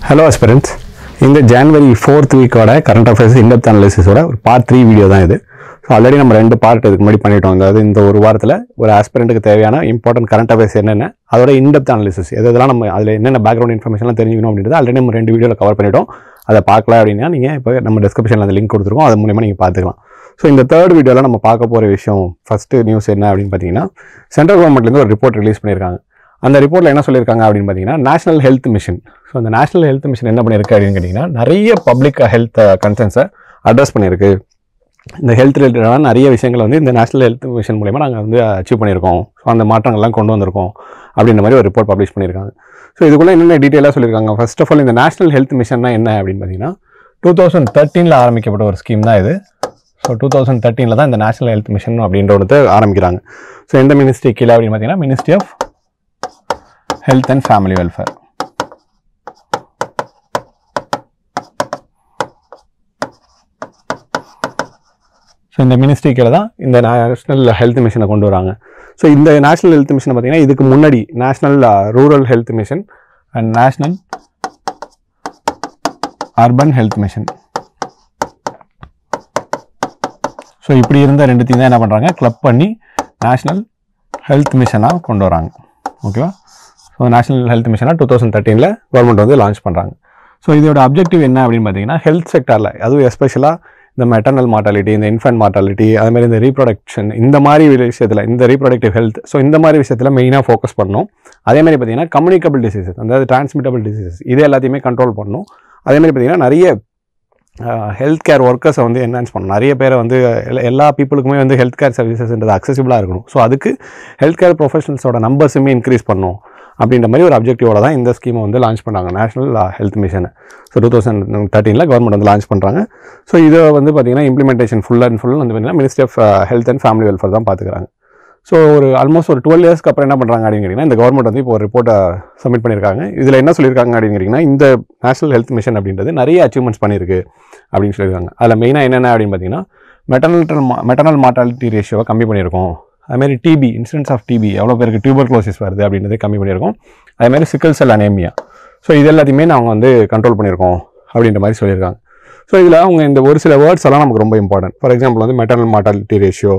Hello aspirants. இந்த January 4th வீக்கோட current affairs in depth அனாலிசிஸோட ஒரு பார்ட் 3 வீடியோ தான் இது. ஸோ ஆல்ரெடி நம்ம 2 பார்ட் இதுக்கு முன்னாடி பண்ணிட்டோம். அதாவது இந்த ஒரு வாரத்தில் ஒரு ஆஸ்பிரண்ட்டுக்கு தேவையான இம்பார்ட்டன்ட் கரண்ட் அஃபேர்ஸ் என்னென்ன, அதோட இன்டெப்த் அனாலிசிஸ் இதெல்லாம் நம்ம அதில் என்னென்ன பேக்ரவுண்ட் இன்ஃபர்மேஷன்லாம் தெரிஞ்சுக்கணும் அப்படின்றது ஆல்ரெடி நம்ம 2 வீடியோவில் கவர் பண்ணிட்டோம். அதை பார்க்கல அப்படின்னா நீங்கள் இப்போ நம்ம டிஸ்கிரிப்ஷனில் அந்த லிங்க் கொடுத்துருக்கோம், அது மூலமாக நீங்கள் பார்த்துக்கலாம். ஸோ இந்த தேர்ட் வீடியோவில் நம்ம பார்க்க போகிற விஷயம் ஃபஸ்ட்டு நியூஸ் என்ன அப்படின்னு பார்த்தீங்கன்னா, சென்ட்ரல் கவர்மெண்ட்லேருந்து ஒரு ரிப்போர்ட் ரிலீஸ் பண்ணியிருக்காங்க. அந்த ரிப்போர்ட்டில் என்ன சொல்லியிருக்காங்க அப்படின்னு பார்த்தீங்கன்னா, நேஷனல் ஹெல்த் மிஷன். ஸோ அந்த நேஷனல் ஹெல்த் மிஷன் என்ன பண்ணியிருக்கு அப்படின்னு கேட்டிங்கன்னா, நிறைய பப்ளிக் ஹெல்த் கன்சர்ன்ஸை அட்ரஸ் பண்ணியிருக்கு. இந்த ஹெல்த் ரிலேட்டடான நிறைய விஷயங்களை வந்து இந்த நேஷனல் ஹெல்த் மிஷன் மூலமா நாங்கள் வந்து அச்சீவ் பண்ணியிருக்கோம். ஸோ அந்த மாற்றங்கள்லாம் கொண்டு வந்திருக்கோம் அப்படின்ற மாதிரி ஒரு ரிப்போர்ட் பப்ளிஷ் பண்ணியிருக்காங்க. ஸோ இதுக்குள்ளே என்னென்ன டீட்டெயிலாக சொல்லியிருக்காங்க. ஃபர்ஸ்ட் ஆஃப் ஆல் இந்த நேஷனல் ஹெல்த் மிஷன்னா என்ன அப்படின்னு பார்த்தீங்கன்னா, 2013 ஆரம்பிக்கப்பட்ட ஒரு ஸ்கீம் தான் இது. ஸோ 2013 தான் இந்த நேஷனல் ஹெல்த் மிஷன் அப்படின்ற ஒன்று ஆரம்பிக்கிறாங்க. ஸோ எந்த மினிஸ்ட்ரி கீழே அப்படின்னு பார்த்தீங்கன்னா, ministry of health and family welfare. So இந்த மினிஸ்ட்ரி கீழே தான் இந்த நேஷனல் ஹெல்த் மிஷனை கொண்டு வராங்க. ஸோ இந்த நேஷனல் ஹெல்த் மிஷனை பார்த்தீங்கன்னா, இதுக்கு முன்னாடி national rural health mission and national urban health mission. So இப்படி இருந்த ரெண்டுத்தையும் தான் என்ன பண்ணுறாங்க, கிளப் பண்ணி நேஷனல் ஹெல்த் மிஷனாக கொண்டு வராங்க. ஓகேவா? ஸோ நேஷனல் ஹெல்த் மிஷனாக 2013 கவர்மெண்ட் வந்து லான்ச் பண்ணுறாங்க. ஸோ இதோட அப்ஜெக்டிவ் என்ன அப்படின்னு பார்த்தீங்கன்னா, ஹெல்த் செக்டரில் அதுவும் எஸ்பெஷலாக இந்த மெட்டர்னல் மார்ட்டாலிட்டி, இந்த இன்ஃபென்ட் மார்ட்டாலிட்டி, அதுமாதிரி இந்த ரீப்ரொடக்ஷன், இந்த மாதிரி விஷயத்தில், இந்த ரீப்ரொடக்டிவ் ஹெல்த், ஸோ இந்த மாதிரி விஷயத்தில் மெயினாக ஃபோக்கஸ் பண்ணணும். அதேமாதிரி பார்த்தீங்கன்னா, கம்யூனிகபிள் டிசீசஸ், அதாவது டிரான்ஸ்மிட்டபிள் டிசீசஸ், இது எல்லாத்தையுமே கண்ட்ரோல் பண்ணணும். அதேமாதிரி பார்த்தீங்கன்னா, நிறைய ஹெல்த் கேர் ஒர்க்கர்ஸை வந்து என்ஹான்ஸ் பண்ணணும். நிறைய பேரை வந்து எல்லா பீப்புளுக்குமே வந்து ஹெல்த் கேர் சர்வீசஸ்ன்றது அக்சசிபிளாக இருக்கணும். ஸோ அதுக்கு ஹெல்த் கேர் ப்ரொஃபஷனல்ஸோட நம்பர்ஸுமே இன்க்ரீஸ் பண்ணணும் அப்படின்ற மாதிரி ஒரு அப்ஜெக்டிவோட தான் இந்த ஸ்கீமை வந்து லான்ச் பண்ணாங்க, நேஷனல் ஹெல்த் மிஷனை. ஸோ 2013 கவர்மெண்ட் வந்து லான்ச் பண்ணுறாங்க. ஸோ இதை வந்து பார்த்திங்கன்னா, இம்ப்ளிமெண்டேஷன் ஃபுல் வந்து பார்த்திங்கன்னா ministry of health and family welfare தான் பார்த்துக்கிறாங்க. ஸோ ஒரு ஆல்மோஸ்ட் ஒரு 12 இயர்ஸ்க்கு அப்புறம் என்ன பண்ணுறாங்க அப்படின்னு கேட்டிங்கன்னா, இந்த கவர்மெண்ட் வந்து இப்போ ஒரு ரிப்போர்ட்டை சப்மிட் பண்ணியிருக்காங்க. இதில் என்ன சொல்லியிருக்காங்க அப்படின்னு கேட்டிங்கன்னா, இந்த நேஷனல் ஹெல்த் மிஷன் அப்படின்றது நிறைய அச்சீவ்மெண்ட்ஸ் பண்ணியிருக்கு அப்படின்னு சொல்லியிருக்காங்க. அதில் மெயினாக என்னென்ன அப்படின்னு பார்த்தீங்கன்னா, மெட்டர்னல் மார்ட்டாலிட்டி ரேஷியோவை கம்மி பண்ணியிருக்கோம். அதுமாதிரி டிபி, இன்சிடென்ட்ஸ் ஆஃப் டிபி, எவ்வளோ பேருக்கு டியூபர்குலோசிஸ் வருது அப்படின்றத கம்மி பண்ணியிருக்கோம். அதேமாதிரி சிக்கல் செல் அனேமியா, ஸோ இது எல்லாத்தையுமே நாங்கள் வந்து கண்ட்ரோல் பண்ணியிருக்கோம் அப்படின்ற மாதிரி சொல்லியிருக்காங்க. ஸோ இதில் அவங்க இந்த ஒரு சில வேர்ட்ஸ் எல்லாம் நமக்கு ரொம்ப இம்பார்ட்டன்ட். ஃபார் எக்ஸாம்பிள் வந்து மெட்டர்னல் மார்ட்டாலிட்டி ரேஷியோ,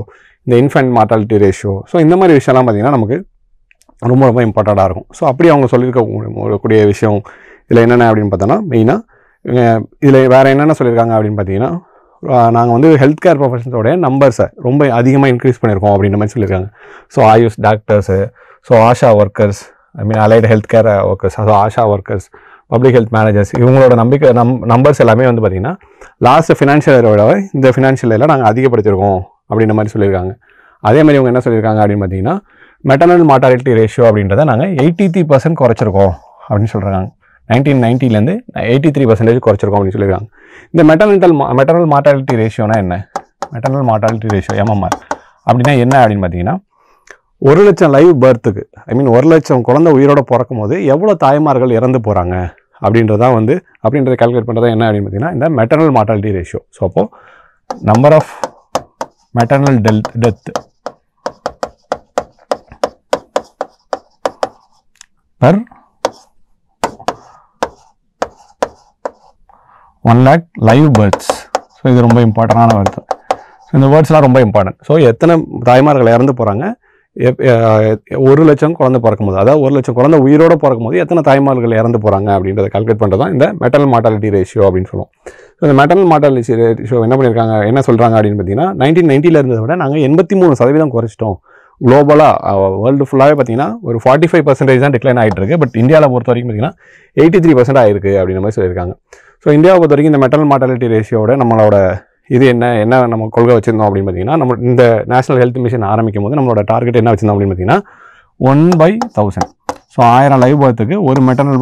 இந்த இன்ஃபென்ட் மார்ட்டாலிட்டி ரேஷியோ, ஸோ இந்த மாதிரி விஷயம்லாம் பார்த்திங்கன்னா நமக்கு ரொம்ப ரொம்ப இம்பார்ட்டண்ட்டாக இருக்கும். ஸோ அப்படி அவங்க சொல்லியிருக்கக்கூடிய விஷயம் இதில் என்னென்ன அப்படின்னு பார்த்தோன்னா, மெயினாக இதில் வேறு என்னென்ன சொல்லியிருக்காங்க அப்படின்னு பார்த்தீங்கன்னா, நாங்கள் வந்து ஹெல்த் கேர் ப்ரொஃபஷன்ஸோடைய நம்பர்ஸை ரொம்ப அதிகமாக இன்க்ரீஸ் பண்ணியிருக்கோம் அப்படின்ற மாதிரி சொல்லியிருக்காங்க. So AYUSH doctors, so Asha workers, allied health care workers, so Asha workers, public health managers, இவங்களோட நம்பர்ஸ் எல்லாமே வந்து பார்த்திங்கன்னா லாஸ்ட் ஃபினான்ஷியல் இயரோட இந்த ஃபினான்ஷியல் இயரில் நாங்கள் அதிகப்படுத்தியிருக்கோம் அப்படின்ற மாதிரி சொல்லியிருக்காங்க. அதே மாதிரி இவங்க என்ன சொல்லியிருக்காங்க அப்படின்னு பார்த்தீங்கன்னா, மெட்டர்னல் மார்ட்டாலிட்டி ரேஷியோ அப்படின்றத நாங்கள் 83% குறைச்சிருக்கோம் அப்படின்னு சொல்கிறாங்க. 1990 83% குறைச்சிருக்கோம் அப்படின்னு சொல்லியிருக்காங்க. இந்த மெட்டர்னல் மார்ட்டாலிட்டி ரேஷியோனா என்ன? மெட்டர்னல் மார்ட்டாலிட்டி ரேஷியோ MMR அப்படின்னா என்ன அப்படின்னு பார்த்தீங்கன்னா, 1 லட்சம் லைவ் பர்த்துக்கு, 1 லட்சம் குழந்தை உயிரோட பிறக்கும் போது எவ்வளோ தாய்மார்கள் இறந்து போகிறாங்க அப்படின்றத கால்குலேட் பண்ணுறதா என்ன அப்படின்னு பார்த்தீங்கன்னா, இந்த மெட்டர்னல் மார்ட்டாலிட்டி ரேஷியோ. ஸோ அப்போது number of maternal death per 1 lakh live births. So இது ரொம்ப இம்பார்ட்டண்டான வேர்ட்ஸ். ஸோ இந்த வேர்ட்ஸ்லாம் ரொம்ப இம்பார்ட்டன்ட். ஸோ எத்தனை தாய்மார்கள் இறந்து போகிறாங்க, 1 லட்சம் குழந்தை பிறக்கும் போது, அதாவது 1 லட்சம் குழந்தை உயிரோடு பிறக்கும் போது எத்தனை தாய்மார்கள் இறந்து போகிறாங்க அப்படின்றத கால்குலேட் பண்ணுறது தான் இந்த மெட்டர்னல் மார்ட்டாலிட்டி ரேஷியோ அப்படின்னு சொல்லுவோம். ஸோ இந்த மெட்டர்னல் மார்ட்டாலிட்டி ரேஷியோ என்ன பண்ணியிருக்காங்க, என்ன சொல்கிறாங்க அப்படின்னு பார்த்தீங்கன்னா, 1990 இருந்ததை விட நாங்கள் 83% குறைச்சிட்டோம். குளோபலாக வேர்ல்டு ஃபுல்லாகவே பார்த்தீங்கன்னா ஒரு 45% தான் டிக்ளைன் ஆகிட்டு இருக்குது. பட் இந்தியாவில் பொறுத்த வரைக்கும் பார்த்தீங்கன்னா 83% ஆகிருக்கு அப்படின்ற மாதிரி சொல்லியிருக்காங்க. ஸோ இந்தியாவை பொறுத்த வரைக்கும் இந்த மெட்டர்னல் மார்ட்டாலிட்டி ரேஷியோட நம்மளோட இது என்ன நம்ம கொள்கை வச்சுருந்தோம் அப்படின்னு பார்த்தீங்கன்னா, நம்ம இந்த நேஷனல் ஹெல்த் மிஷன் ஆரம்பிக்கும் போது நம்மளோட டார்கெட் என்ன வச்சுருந்தோம் அப்படின்னு பார்த்தீங்கன்னா, 1/1000. ஸோ 1000 லைவ் பர்த்துக்கு ஒரு மெட்டர்னல்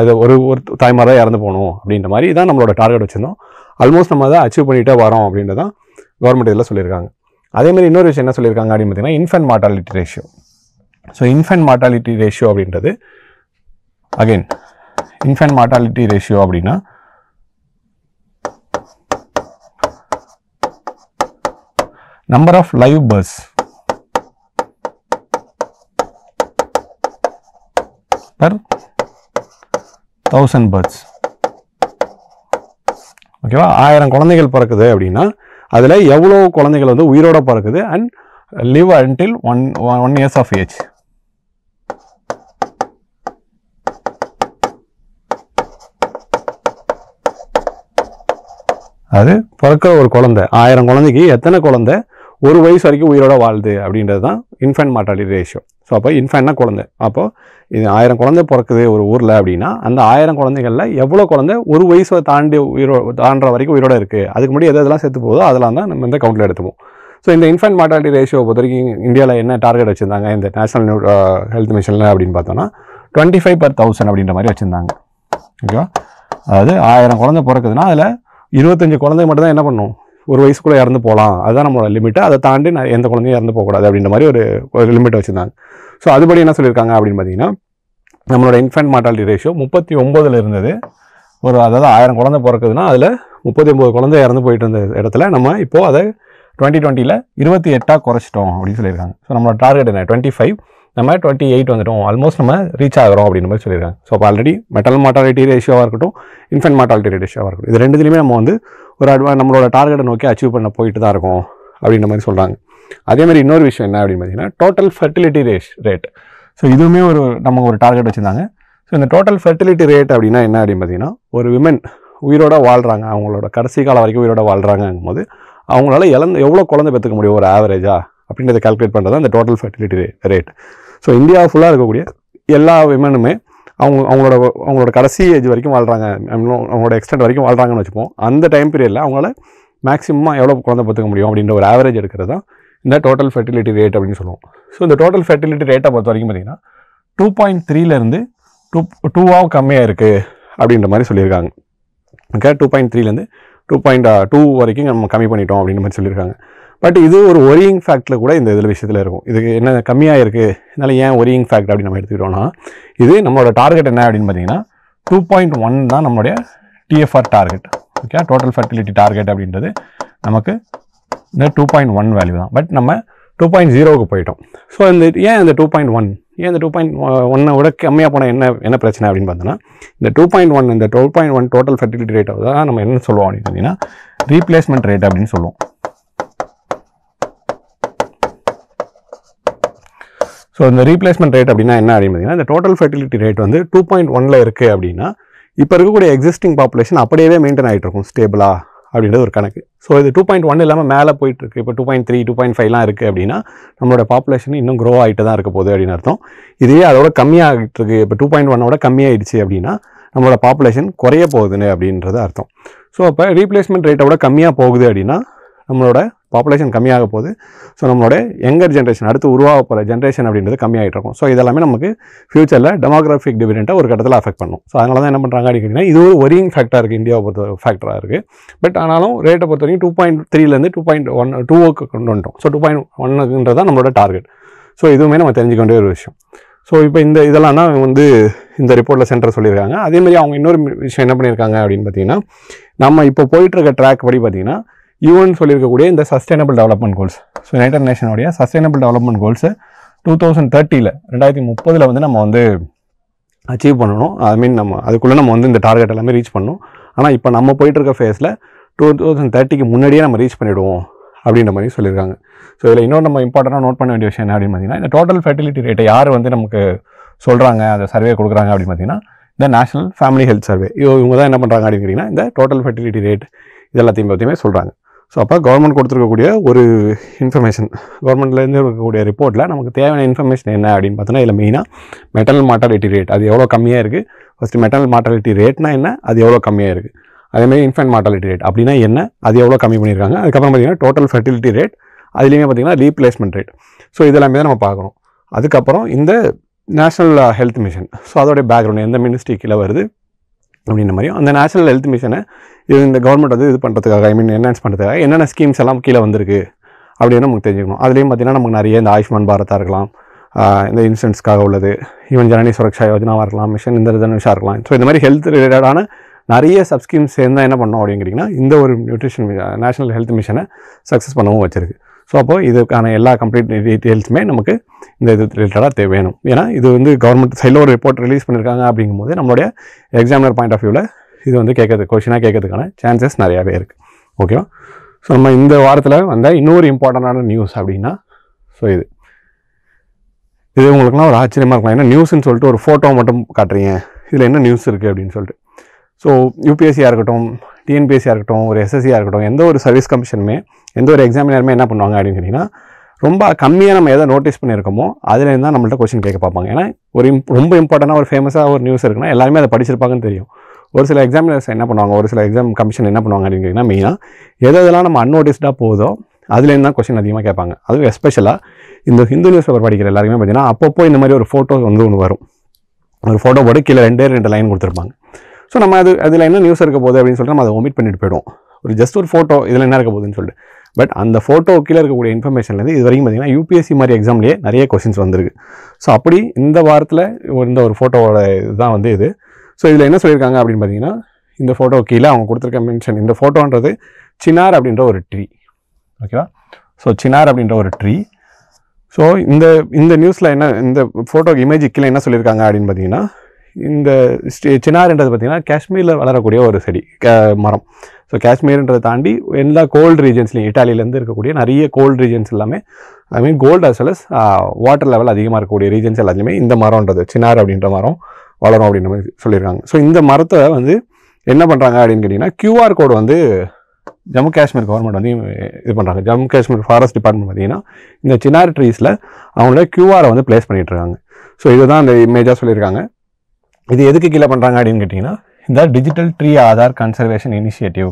இது ஒரு தாய்மார் தான் இறந்து போகணும் அப்படின்ற மாதிரி தான் நம்மளோட டார்கெட் வச்சுருந்தோம். ஆல்மோஸ்ட் நம்ம அதை அச்சீவ் பண்ணிகிட்டே வரோம் அப்படின்றதான் கவர்மெண்ட் இதில் சொல்லியிருக்காங்க. அதேமாதிரி இன்னொரு விஷயம் என்ன சொல்லியிருக்காங்க அப்படின்னு பார்த்தீங்கன்னா, infant mortality ratio. So infant mortality ratio அப்படின்றது அகைன் இன்ஃபென்ட் மார்ட்டாலிட்டி ரேஷியோ அப்படின்னா number of live births per 1000 births. ஓகேவா, 1000 குழந்தைகள் பிறக்குது அப்படின்னா அதில் எவ்வளோ குழந்தைகள் வந்து உயிரோட பிறக்குது and live until 1 years of age. அது பிறக்கிற ஒரு குழந்தை 1000 குழந்தைக்கு எத்தனை குழந்தை ஒரு வயசு வரைக்கும் உயிரோட வாழுது அப்படின்றது தான் இன்ஃபென்ட் மார்டாலிட்டி ரேஷியோ. ஸோ அப்போ இன்ஃபென்ட்னா குழந்தை, அப்போது இது 1000 குழந்தை பிறக்குது ஒரு ஊரில் அப்படின்னா அந்த 1000 குழந்தைகளில் எவ்வளோ குழந்தை ஒரு வயசை தாண்டுற வரைக்கும் உயிரோட இருக்குது, அதுக்கு முன்னாடி எதெல்லாம் செத்து போதோ அதெல்லாம் தான் நம்ம இந்த கவுண்டில் எடுத்துப்போம். ஸோ இந்த இன்ஃபென்ட் மார்டாலிட்டி ரேஷியோ பொறுத்த வரைக்கும் இந்தியாவில் என்ன டார்கெட் வச்சுருந்தாங்க இந்த நேஷனல் ஹெல்த் மிஷனில் அப்படின்னு பார்த்தோன்னா 25/1000 அப்படின்ற மாதிரி வச்சுருந்தாங்க. ஓகேவா, அதாவது 1000 குழந்தை பிறக்குதுன்னா அதில் 25 குழந்தை மட்டும் தான் என்ன பண்ணும் ஒரு வயசுக்குள்ளே இறந்து போகலாம், அதுதான் நம்மளோட லிமிட்டு. அதை தாண்டி எந்த குழந்தையும் இறந்து போகக்கூடாது அப்படின்ற மாதிரி ஒரு லிமிட் வச்சுருந்தாங்க. ஸோ அதுபடி என்ன சொல்லியிருக்காங்க அப்படின்னு பார்த்தீங்கன்னா நம்மளோட இன்ஃபென்ட் மார்டாலிட்டி ரேஷியோ 39 இருந்தது. அதாவது 1000 குழந்தை பிறக்குதுன்னா அதில் 39 குழந்தை இறந்து போயிட்டு இருந்த இடத்துல நம்ம இப்போது அதை 2020 28 குறைச்சிட்டோம் அப்படின்னு சொல்லியிருக்காங்க. ஸோ நம்மளோட டார்கெட் என்ன 25, நம்ம 28 வந்துட்டோம், ஆல்மோஸ்ட் நம்ம ரீச் ஆகிறோம் அப்படின்ற மாதிரி சொல்லியிருக்காங்க. ஸோ அப்போ ஆல்ரெடி மெட்டல் மார்டாலிட்டி ரேஷியோவாக இருக்கட்டும், இன்ஃபென்ட் மார்டாலிட்டி ரேஷியோவாக இருக்கட்டும், இது ரெண்டுத்துலையுமே நம்ம வந்து நம்மளோட டார்கெட்டை நோக்கி அச்சீவ் பண்ண போயிட்டு தான் இருக்கும் அப்படின்ற மாதிரி சொல்கிறாங்க. அதேமாதிரி இன்னொரு விஷயம் என்ன அப்படின்னு பார்த்தீங்கன்னா டோட்டல் ஃபெர்டிலிட்டி ரேட். ஸோ இதுவுமே நம்ம ஒரு டார்கெட் வச்சுருந்தாங்க. ஸோ இந்த டோட்டல் ஃபெர்டிலிட்டி ரேட் அப்படின்னா என்ன அப்படின்னு பார்த்தீங்கன்னா ஒரு விமன் உயிரோட வாழ்கிறாங்க, அவங்களோட கடைசி காலம் வரைக்கும் உயிரோட வாழ்கிறாங்கும் போது அவங்களால எவ்வளோ குழந்தை பெற்றுக்க முடியும் ஒரு ஆவரேஜா அப்படின்றத கால்குலேட் பண்ணுறது அந்த total fertility rate. So India ஃபுல்லாக இருக்கக்கூடிய எல்லா விமனுமே அவங்களோட கடைசி ஏஜ் வரைக்கும் வாழ்கிறாங்க, அவங்களோட எக்ஸ்டெண்ட் வரைக்கும் வாழ்கிறாங்கன்னு வச்சுப்போம். அந்த டைம் பீரியடில் அவங்களால மேக்ஸிமமாக எவ்வளோ குழந்தை பெற்றுக்க முடியும் அப்படின்ற ஒரு ஆவரேஜ் எடுக்கிறது தான் இந்த டோட்டல் ஃபெர்டிலிட்டி ரேட் அப்படின்னு சொல்லுவோம். ஸோ இந்த டோட்டல் ஃபெர்டிலிட்டி ரேட்டை பொறுத்த வரைக்கும் பார்த்திங்கன்னா 2.3 2 கம்மியாக இருக்குது அப்படின்ற மாதிரி சொல்லியிருக்காங்க. ஓகே, 2.3 2.2 வரைக்கும் நம்ம கம்மி பண்ணிட்டோம் அப்படின்ற மாதிரி சொல்லியிருக்காங்க. பட் இது ஒரு ஒரியிங் ஃபேக்டில் கூட இந்த விஷயத்தில் இருக்கும். இதுக்கு என்ன கம்மியாக இருக்குது, இதனால் ஏன் ஒரியிங் ஃபேக்ட் அப்படின்னு நம்ம எடுத்துக்கிட்டோம்னா இது நம்மளோட டார்கெட் என்ன அப்படின்னு பார்த்தீங்கன்னா 2.1 தான் நம்மளுடைய TFR target. Okay, total fertility target அப்படின்றது நமக்கு இந்த 2.1 வேல்யூ தான். பட் நம்ம 2.0க்கு போயிட்டோம். ஸோ ஏன் இந்த 2.1 விட கம்மியாக போனால் என்ன பிரச்சனை அப்படின்னு பார்த்தோன்னா இந்த 2.1 டோட்டல் ஃபெர்டிலிட்டி ரேட்டை தான் நம்ம என்ன சொல்லுவோம் அப்படின்னு பார்த்தீங்கன்னா ரீப்ளேஸ்மெண்ட் ரேட் அப்படின்னு சொல்லுவோம். ஸோ இந்த ரீப்ளேஸ்மெண்ட் ரேட் அப்படின்னா என்ன அப்படின்னு பார்த்தீங்கன்னா இந்த டோட்டல் ஃபெர்டிலிட்டி ரேட் வந்து 2.1 இருக்குது அப்படின்னா இப்போ இருக்கக்கூடிய எக்ஸிஸ்டிங் பாப்புலேஷன் அப்படியே மெயின்டைன் ஆகிட்டு இருக்கும் ஸ்டேபிளாக அப்படின்றது ஒரு கணக்கு. ஸோ இது 2.1 இல்லாமல் மேலே போயிட்டுருக்கு, இப்போ 2.3 2.5 இருக்குது அப்படின்னா நம்மளோட பாப்புலேஷன் இன்னும் க்ரோ ஆகிட்டு தான் இருக்க போகுது அப்படின்னு அர்த்தம். இதுவே அதோட கம்மியாகிட்டு இருக்குது, இப்போ 2.1 கம்மியாகிடுச்சு அப்படின்னா நம்மளோட பாப்புலேஷன் குறைய போகுதுன்னு அப்படின்றது அர்த்தம். ஸோ அப்போ ரீப்ளேஸ்மெண்ட் ரேட்டை விட கம்மியாக போகுது அப்படின்னா நம்மளோட பாப்புலேஷன் கம்மியாக போகுது. ஸோ நம்மளோட யங்கர் ஜென்ரேஷன் அடுத்து உருவாக போகிற ஜென்ரேஷன் அப்படின்றது கம்மியாகிட்டு இருக்கும். ஸோ இதெல்லாமே நமக்கு ஃபியூச்சரில் டெமோகிராஃபிக் டிவிடெண்ட்டை ஒரு கட்டத்தில் அஃபெக்ட் பண்ணும். ஸோ அதனால தான் என்ன பண்ணுறாங்க அப்படின்னா இது ஒரு ஒரியிங் ஃபேக்டாக இருக்குது, இந்தியாவை பொறுத்த ஃபேக்டராக இருக்குது. பட் ஆனாலும் ரேட்டை பொறுத்த வரைக்கும் 2.3 2.2க்கு கொண்டு வந்துட்டோம். ஸோ 2.1 தான் நம்மளோட டார்கெட். ஸோ இதுவுமே நம்ம தெரிஞ்சுக்க வேண்டிய ஒரு விஷயம். ஸோ இப்போ இதெல்லாம் தான் வந்து இந்த ரிப்போர்ட்டில் சென்டர் சொல்லியிருக்காங்க. அதேமாதிரி அவங்க இன்னொரு விஷயம் என்ன பண்ணியிருக்காங்க அப்படின்னு பார்த்தீங்கன்னா நம்ம இப்போ போயிட்டுருக்க ட்ராக் படி பார்த்தீங்கன்னா யூஎன் சொல்லியிருக்கக்கூடிய இந்த sustainable development goals, so united நேஷனுடைய சஸ்டைனபிள் டெவலப்மெண்ட் கோல்ஸை 2030 வந்து நம்ம வந்து அச்சீவ் பண்ணணும். நம்ம அதுக்குள்ளே நம்ம வந்து இந்த டார்கெட் எல்லாமே ரீச் பண்ணணும். ஆனால் இப்போ நம்ம போயிட்டுருக்க ஃபேஸில் 2030க்கு முன்னாடியே நம்ம ரீச் பண்ணிவிடுவோம் அப்படின்ற மாதிரி சொல்லியிருக்காங்க. ஸோ இதில் இன்னொரு நம்ம இம்பார்ட்டண்டாக நோட் பண்ண வேண்டிய விஷயம் என்ன அப்படின்னு பார்த்தீங்கன்னா இந்த டோட்டல் ஃபெர்டிலிட்டி ரேட்டை யார் வந்து நமக்கு சொல்கிறாங்க, அந்த சர்வே கொடுக்குறாங்க அப்படின்னு பார்த்தீங்கன்னா இந்த நேஷனல் ஃபேமிலி ஹெல்த் சர்வே. இவங்க தான் என்ன பண்ணுறாங்க அப்படின்னு கேட்டிங்கன்னா இந்த டோட்டல் ஃபெர்டிலிட்டி ரேட் இது எல்லாத்தையுமே சொல்கிறாங்க. ஸோ அப்போ கவர்மெண்ட் கொடுத்துருக்கக்கூடிய ஒரு இன்ஃபர்மேஷன், கவர்மெண்ட்லேருந்து இருக்கக்கூடிய ரிப்போர்ட்டில் நமக்கு தேவையான இன்ஃபர்மேஷன் என்ன அப்படின்னு பார்த்தோன்னா இதில் மெயினாக மெட்டர்னல் மார்டாலிட்டி ரேட் அது எவ்வளோ கம்மியாக இருக்குது. ஃபஸ்ட்டு மெட்டர்னல் மார்டாலிட்டி ரேட்னா என்ன, அது எவ்வளோ கம்மியாக இருக்குது. அதேமாதிரி இன்ஃபென்ட் மார்டாலிட்டி ரேட் அப்படின்னா என்ன, அது எவ்வளோ கம்மி பண்ணியிருக்காங்க. அதுக்கப்புறம் பார்த்திங்கன்னா டோட்டல் ஃபெர்டிலிட்டி ரேட், அதுலேயுமே பார்த்திங்கன்னா ரீப்ளேஸ்மெண்ட் ரேட். ஸோ இதெல்லாமே தான் நம்ம பார்க்குறோம். அதுக்கப்புறம் இந்த நேஷ்னல் ஹெல்த் மிஷன், ஸோ அதோடைய பேக்ரவுண்ட் எந்த மினிஸ்ட்ரி கீழே வருது அப்படின்ற மாதிரியும் அந்த நேஷனல் ஹெல்த் மிஷனை இந்த கவர்மெண்ட் வந்து இது பண்ணுறதுக்காக என்ஹான்ஸ் பண்ணுறதுக்காக என்னென்ன ஸ்கீம்ஸ் எல்லாம் கீழே வந்திருக்கு அப்படின்னு நமக்கு தெரிஞ்சுக்கணும். அதுலேயும் பார்த்திங்கன்னா நமக்கு நிறைய இந்த ஆயுஷ்மான் பாரதாக இருக்கலாம், இந்த இன்சூரன்ஸ்க்காக உள்ளது, ஈவன் ஜனனி சுரக்ஷா யோஜனாவாக இருக்கலாம், மிஷன் இந்த தனுஷா இருக்கலாம். ஸோ இந்த மாதிரி ஹெல்த் ரிலேட்டடான நிறைய சப்ஸ்கீம்ஸ் சேர்ந்தால் என்ன பண்ணோம் அப்படின்னு கேட்டிங்கன்னா இந்த ஒரு நேஷனல் ஹெல்த் மிஷனை சக்ஸஸ் பண்ணவும் வச்சிருக்கு. ஸோ அப்போ இதுக்கான எல்லா கம்ப்ளீட் டீட்டெயில்ஸுமே நமக்கு இந்த இது ரிலேட்டடாக வேணும். ஏன்னா இது வந்து கவர்மெண்ட் சைடில் ஒரு ரிப்போர்ட் ரிலீஸ் பண்ணியிருக்காங்க அப்படிங்கும்போது நம்மளுடைய எக்ஸாமினர் பாயிண்ட் ஆஃப் வியூவில் இது வந்து கொஷினாக கேட்கறதுக்கான சான்சஸ் நிறையாவே இருக்குது. ஓகேவா? ஸோ நம்ம இந்த வாரத்தில் வந்த இன்னொரு இம்பார்ட்டண்டான நியூஸ் அப்படின்னா ஸோ இது உங்களுக்குலாம் ஒரு ஆச்சரியமாக இருக்கலாம். ஏன்னா நியூஸ்ன்னு சொல்லிட்டு ஒரு ஃபோட்டோ மட்டும் காட்டுறீங்க, இதில் என்ன நியூஸ் இருக்குது அப்படின்னு சொல்லிட்டு. ஸோ யூபிஎஸ்சியாக இருக்கட்டும், டிஎன்பிஎஸ்சியாக இருக்கட்டும், ஒரு எஸ்எஸ்சியாக இருக்கட்டும், எந்த ஒரு சர்வீஸ் கமிஷனுமே எந்த ஒரு எக்ஸாமினருமே என்ன பண்ணுவாங்க அப்படின்னு கேட்டிங்கன்னா, ரொம்ப கம்மியாக நம்ம எதை நோட்டீஸ் பண்ணியிருக்கோமோ அதுலேருந்து தான் நம்மள்ட்ட கொஸ்டின் கேட்க பார்ப்பாங்க. ஏன்னா ஒரு ரொம்ப இம்பார்ட்டண்டாக ஒரு ஃபேமஸாக ஒரு நியூஸ் இருக்குன்னா எல்லாருமே அதை படிச்சிருப்பாங்கன்னு தெரியும். ஒரு சில எக்ஸாமினர்ஸ் என்ன பண்ணுவாங்க, ஒரு சில எக்ஸாம் கமிஷன் என்ன பண்ணுவாங்க அப்படின்னு கேட்டிங்கன்னா, மெயினாக எதெல்லாம் நம்ம அன்நோட்டிஸ்டாக போதோ அதுலேருந்து தான் கொஸ்டின் அதிகமாக கேட்பாங்க. அதுவும் எஸ்பெஷலாக இந்த ஹிந்து நியூஸ் பேப்பர் படிக்கிற எல்லாருமே பார்த்தீங்கன்னா அப்பப்போ இந்த மாதிரி ஒரு ஃபோட்டோ வந்து ஒன்று வரும். ஒரு ஃபோட்டோ போட்டு கீழே 2 லைன் கொடுத்துருப்பாங்க. ஸோ நம்ம அதில் என்ன நியூஸ் இருக்க போகுது அப்படின்னு சொல்லிட்டு நம்ம அதை ஒமிட் பண்ணிட்டு போய்டும். ஒரு ஃபோட்டோ இதில் என்ன இருக்க போகுதுன்னு சொல்லிட்டு. பட் அந்த ஃபோட்டோ கீழே இருக்கக்கூடிய இன்ஃபர்மேஷன்லேருந்து இது வரைக்கும் பார்த்தீங்கன்னா யூபிஎஸ்சி மாதிரி எக்ஸாம்லேயே நிறைய கொஸ்டின்ஸ் வந்திருக்கு. ஸோ அப்படி இந்த வாரத்தில் இந்த ஒரு ஃபோட்டோவோட இதுதான் வந்து இது. ஸோ இதில் என்ன சொல்லியிருக்காங்க அப்படின்னு பார்த்தீங்கன்னா, இந்த ஃபோட்டோ கீழே அவங்க கொடுத்துருக்க மென்ஷன், இந்த ஃபோட்டோன்றது சினார் அப்படின்ற ஒரு ட்ரீ. ஓகேவா? ஸோ சினார் அப்படின்ற ஒரு ட்ரீ. ஸோ இந்த நியூஸில் என்ன, இந்த ஃபோட்டோ இமேஜ் கீழே என்ன சொல்லியிருக்காங்க அப்படின்னு பார்த்தீங்கன்னா, இந்த சினார்ன்றது பார்த்தீங்கன்னா காஷ்மீரில் வளரக்கூடிய ஒரு செடி மரம். ஸோ காஷ்மீர்ன்றதை தாண்டி எல்லா கோல்டு ரீஜன்ஸ்லையும் இட்டாலியிலேருந்து இருக்கக்கூடிய நிறைய கோல்டு ரீஜன்ஸ் எல்லாமே I mean cold as well as water level அதிகமாக இருக்கக்கூடிய ரீஜன்ஸ் எல்லாத்துலேயுமே இந்த மரம்ன்றது சினார் அப்படின்ற மரம் வளரும் அப்படின்ற மாதிரி சொல்லியிருக்காங்க. ஸோ இந்த மரத்தை வந்து என்ன பண்ணுறாங்க அப்படின்னு கேட்டிங்கன்னா, QR கோடு வந்து ஜம்மு காஷ்மீர் கவர்மெண்ட் வந்து இது பண்ணுறாங்க. ஜம்மு காஷ்மீர் ஃபாரஸ்ட் டிபார்ட்மெண்ட் பார்த்தீங்கன்னா இந்த சினார் ட்ரீஸில் அவங்களோட QR வந்து ப்ளேஸ் பண்ணிகிட்ருக்காங்க. ஸோ இதுதான் அந்த இமேஜாக சொல்லியிருக்காங்க. இது எதுக்கு கீழே பண்ணுறாங்க அப்படின்னு கேட்டிங்கன்னா, இந்த digital tree Aadhaar conservation initiative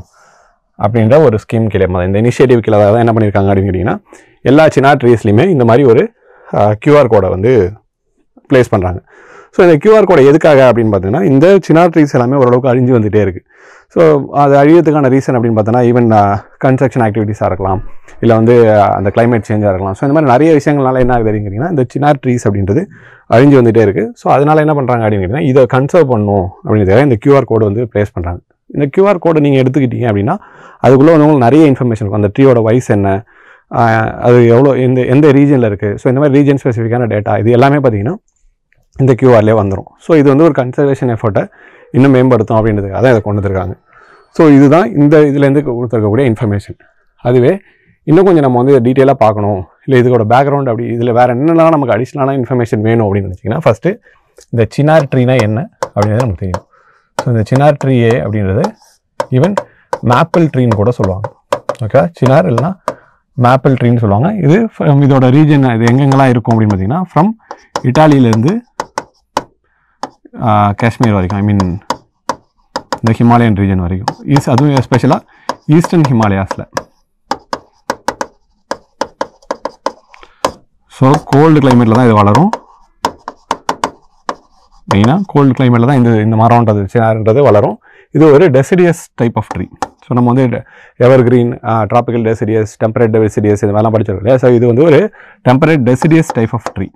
அப்படின்ற ஒரு ஸ்கீம் கீழே, இந்த இனிஷியேட்டிவ் கீழே தான் என்ன பண்ணியிருக்காங்க அப்படின்னு கேட்டிங்கன்னா, எல்லா சினார் ட்ரீஸ்லையுமே இந்த மாதிரி ஒரு QR கோடை வந்து ப்ளேஸ் பண்ணுறாங்க. ஸோ இந்த QR கோடை எதுக்காக அப்படின்னு பார்த்தீங்கன்னா, இந்த சினார் ட்ரீஸ் எல்லாமே ஓரளவுக்கு அழிஞ்சு வந்துகிட்டே இருக்குது. ஸோ அது அழியறதுக்கான ரீசன் அப்படின்னு பார்த்தோன்னா, ஈவன் கன்ஸ்ட்ரக்ஷன் ஆக்டிவிட்டீஸாக இருக்கலாம், இல்லை வந்து அந்த கிளைமேட் சேஞ்சாக இருக்கலாம். ஸோ இந்த மாதிரி நிறைய விஷயங்கள்னால என்ன ஆகுது அப்படின்னு கேட்டிங்கன்னா, இந்த சினார் ட்ரீஸ் அப்படின்றது அழிஞ்சு வந்துகிட்டே இருக்குது. ஸோ அதனால் என்ன பண்ணுறாங்க அப்படின்னு கேட்டிங்கன்னா, இதை கன்சர்வ் பண்ணணும் அப்படின்றதுக்காக இந்த QR கோடு வந்து ப்ளேஸ் பண்ணுறாங்க. இந்த QR கோடை நீங்கள் எடுத்துக்கிட்டீங்க அப்படின்னா அதுக்குள்ளே வந்து உங்களுக்கு நிறைய இன்ஃபர்மேஷன் இருக்கும். அந்த ட்ரீயோட வயசு என்ன, அது எவ்வளோ, எந்த ரீஜனில் இருக்குது, ஸோ இந்த மாதிரி ரீஜன் ஸ்பெசிஃபிக்கான டேட்டா இது எல்லாமே பார்த்தீங்கன்னா இந்த QRலேயே வந்துடும். ஸோ இது வந்து ஒரு கன்சர்வேஷன் எஃபர்ட்டை இன்னும் மேம்படுத்தும் அப்படின்றதுக்காக தான் இதை கொண்டு வந்துருக்காங்க. ஸோ இதுதான் இந்த இதுலேருந்து கொடுத்துருக்கக்கூடிய இன்ஃபர்மேஷன். அதுவே இன்னும் கொஞ்சம் நம்ம வந்து டீட்டெயிலாக பார்க்கணும், இல்லை இதோட பேக்ரவுண்ட் அப்படி இதில் வேறு என்னெல்லாம் நமக்கு அடிஷ்னலான இன்ஃபர்மேஷன் வேணும் அப்படின்னு நினச்சிங்கன்னா, ஃபஸ்ட்டு இந்த சினார் ட்ரீனா என்ன அப்படின்றது நமக்கு தெரியும். ஸோ இந்த சினார் ட்ரீயே அப்படின்றது ஈவன் மேப்பிள் ட்ரீன்னு கூட சொல்லுவாங்க. ஓகே, சினார் இல்லைனா மேப்பிள் ட்ரீன்னு சொல்லுவாங்க. இது இதோட ரீஜன் இது எங்கெங்கெல்லாம் இருக்கும் அப்படின்னு பார்த்தீங்கன்னா, ஃப்ரம் இட்டாலியிலேருந்து காஷ்மீர் வரைக்கும், ஐ மீன் இந்த ஹிமாலயன் ரீஜன் வரைக்கும், அதுவும் எஸ்பெஷலாக ஈஸ்டர்ன் ஹிமாலயாஸில். ஸோ கோல்டு கிளைமேட்டில் தான் இது வளரும். மெயினாக கோல்டு கிளைமேட்டில் தான் இந்த மரம்ன்றது சினார்ன்றது வளரும். இது ஒரு deciduous type of tree. So நம்ம வந்து evergreen, tropical deciduous, temperate deciduous இது மாதிரிலாம் படிச்சிருக்கோம் இல்லையா. ஸோ இது வந்து ஒரு temperate deciduous type of tree.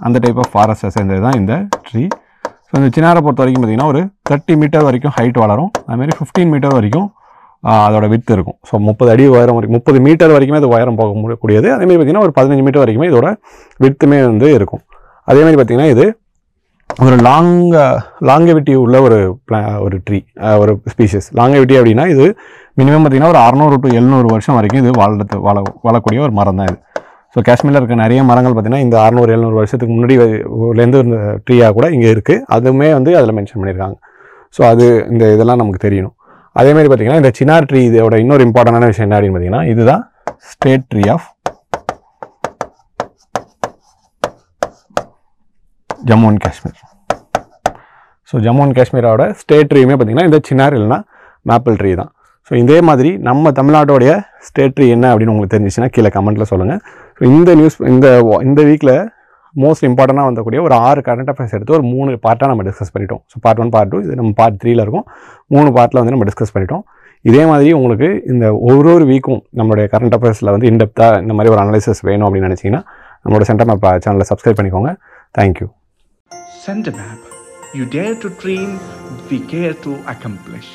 அந்த டைப் ஆஃப் ஃபாரஸ்ட்டை சேர்ந்தது தான் இந்த ட்ரீ. ஸோ இந்த சினாரை பொறுத்த வரைக்கும் பார்த்திங்கன்னா ஒரு 30 மீட்டர் வரைக்கும் ஹைட் வளரும். அதுமாதிரி 15 மீட்டர் வரைக்கும் அதோட வித்து இருக்கும். ஸோ 30 அடி உயரம் வரைக்கும், 30 மீட்டர் வரைக்குமே அது உயரம் போக முடியக்கூடியது. அதேமாதிரி பார்த்திங்கன்னா ஒரு 15 மீட்டர் வரைக்குமே இதோட வித்துமே வந்து இருக்கும். அதேமாதிரி பார்த்திங்கன்னா இது ஒரு லாங்கவிட்டி உள்ள ஒரு ட்ரீ, ஒரு ஸ்பீஷஸ். லாங்கவிட்டி அப்படின்னா இது மினிமம் பார்த்திங்கன்னா ஒரு 600 to 700 வருஷம் வரைக்கும் இது வாழக்கூடிய ஒரு மரம் தான் இது. ஸோ காஷ்மீரில் இருக்க நிறைய மரங்கள் பார்த்திங்கன்னா இந்த 600-700 வருஷத்துக்கு முன்னாடிலேருந்து இருந்த ட்ரீயாக கூட இங்கே இருக்குது. அதுவுமே வந்து அதில் மென்ஷன் பண்ணியிருக்காங்க. ஸோ இதெல்லாம் நமக்கு தெரியணும். அதேமாதிரி பார்த்திங்கன்னா இந்த சினார் ட்ரீ இதோட இன்னொரு இம்பார்ட்டண்டான விஷயம் என்ன அப்படின்னு பார்த்திங்கன்னா, இதுதான் state tree of Jammu and Kashmir. So Jammu and காஷ்மீரோட ஸ்டேட் ட்ரீயுமே பார்த்திங்கன்னா இந்த சினார் இல்லைனா மேப்பிள் ட்ரீ தான். ஸோ இதே மாதிரி நம்ம தமிழ்நாட்டோடைய ஸ்டேட் ட்ரீ என்ன அப்படின்னு உங்களுக்கு தெரிஞ்சிச்சுன்னா கீழே கமெண்ட்டில் சொல்லுங்கள். ஸோ இந்த வீக்கில் மோஸ்ட் இம்பார்ட்டண்டாக வந்தக்கூடிய ஒரு 6 கரண்ட் அஃபேர்ஸ் எடுத்து ஒரு 3 பார்ட்டாக நம்ம டிஸ்கஸ் பண்ணிட்டோம். ஸோ பார்ட் 1, பார்ட் 2, இது நம்ம பார்ட் 3ல் இருக்கும். 3 பார்ட்டில் வந்து நம்ம டிஸ்கஸ் பண்ணிட்டோம். இதே மாதிரி உங்களுக்கு இந்த ஒரு வீக்கும் நம்மளுடைய கரண்ட் அஃபேர்ஸில் வந்து இன்டெப்த்தாக இந்த மாதிரி ஒரு அனலைசிஸ் வேணும் அப்படின்னு நினச்சிங்கன்னா நம்மளோட சென்டர் மேப் சேனலை சப்ஸ்கிரைப் பண்ணிக்கோங்க. Thank you. Center Map. You dare to dream, we care to accomplish.